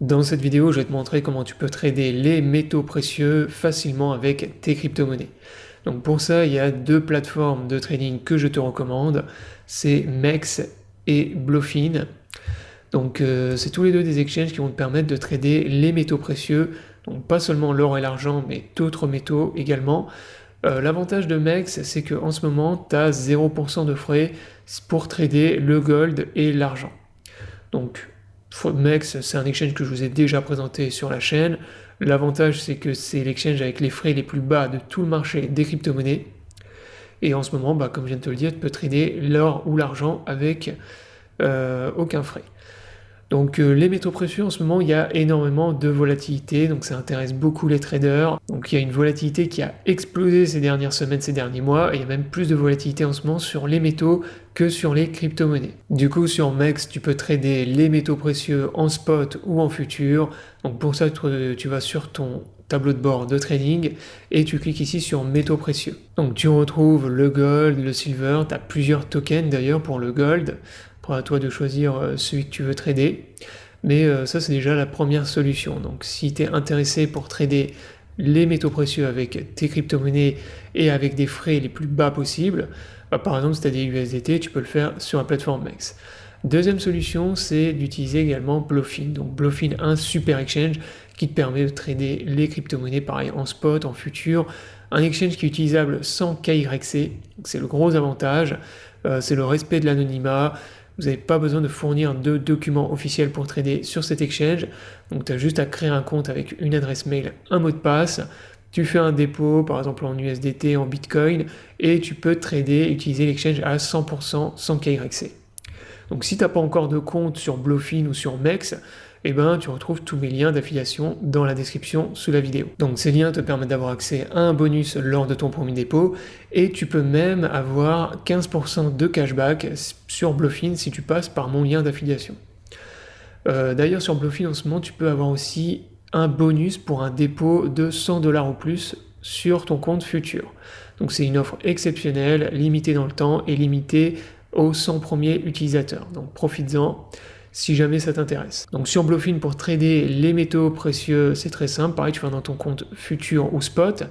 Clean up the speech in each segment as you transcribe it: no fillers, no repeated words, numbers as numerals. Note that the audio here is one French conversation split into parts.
Dans cette vidéo, je vais te montrer comment tu peux trader les métaux précieux facilement avec tes crypto-monnaies. Donc pour ça, il y a deux plateformes de trading que je te recommande, c'est MEX et Bluefin. Donc c'est tous les deux des exchanges qui vont te permettre de trader les métaux précieux, donc pas seulement l'or et l'argent, mais d'autres métaux également. L'avantage de MEX, c'est qu'en ce moment, tu as 0% de frais pour trader le gold et l'argent. Donc MEX, c'est un exchange que je vous ai déjà présenté sur la chaîne. L'avantage, c'est que c'est l'exchange avec les frais les plus bas de tout le marché des crypto-monnaies. Et en ce moment, comme je viens de te le dire, tu peux trader l'or ou l'argent avec aucun frais. Donc les métaux précieux, en ce moment, il y a énormément de volatilité, donc ça intéresse beaucoup les traders. Donc il y a une volatilité qui a explosé ces dernières semaines, ces derniers mois, et il y a même plus de volatilité en ce moment sur les métaux que sur les crypto-monnaies. Du coup, sur MEX, tu peux trader les métaux précieux en spot ou en futur. Donc pour ça, tu vas sur ton tableau de bord de trading et tu cliques ici sur métaux précieux. Donc tu retrouves le gold, le silver, tu as plusieurs tokens d'ailleurs pour le gold. À toi de choisir celui que tu veux trader. Mais ça, c'est déjà la première solution. Donc, si tu es intéressé pour trader les métaux précieux avec tes crypto-monnaies et avec des frais les plus bas possibles, par exemple, si tu as des USDT, tu peux le faire sur la plateforme MEX. Deuxième solution, c'est d'utiliser également Bluefin. Donc, Bluefin, un super exchange qui te permet de trader les crypto-monnaies, pareil, en spot, en futur. Un exchange qui est utilisable sans KYC. C'est le gros avantage. C'est le respect de l'anonymat. Vous n'avez pas besoin de fournir de documents officiels pour trader sur cet exchange. Donc tu as juste à créer un compte avec une adresse mail, un mot de passe. Tu fais un dépôt, par exemple en USDT, en Bitcoin, et tu peux trader, utiliser l'exchange à 100% sans KYC. Donc si tu n'as pas encore de compte sur Bluefin ou sur MEX, tu retrouves tous mes liens d'affiliation dans la description sous la vidéo. Donc ces liens te permettent d'avoir accès à un bonus lors de ton premier dépôt et tu peux même avoir 15% de cashback sur Bluefin si tu passes par mon lien d'affiliation. D'ailleurs sur Bluefin en ce moment tu peux avoir aussi un bonus pour un dépôt de 100$ ou plus sur ton compte futur. Donc c'est une offre exceptionnelle, limitée dans le temps et limitée aux 100 premiers utilisateurs. Donc profites-en si jamais ça t'intéresse. Donc sur Bluefin, pour trader les métaux précieux, c'est très simple. Pareil, tu vas dans ton compte futur ou spot,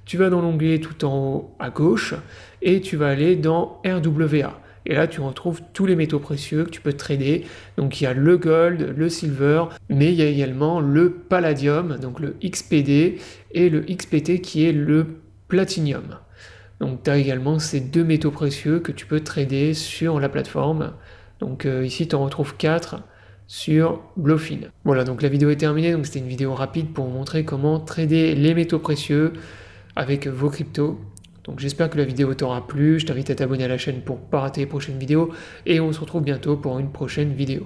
tu vas dans l'onglet tout en haut à gauche et tu vas aller dans RWA. Et là, tu retrouves tous les métaux précieux que tu peux trader. Donc il y a le gold, le silver, mais il y a également le palladium, donc le XPD, et le XPT qui est le platinium. Donc tu as également ces deux métaux précieux que tu peux trader sur la plateforme. Donc ici, tu en retrouves 4 sur Bluefin. Voilà, donc la vidéo est terminée. Donc c'était une vidéo rapide pour vous montrer comment trader les métaux précieux avec vos cryptos. Donc j'espère que la vidéo t'aura plu. Je t'invite à t'abonner à la chaîne pour ne pas rater les prochaines vidéos. Et on se retrouve bientôt pour une prochaine vidéo.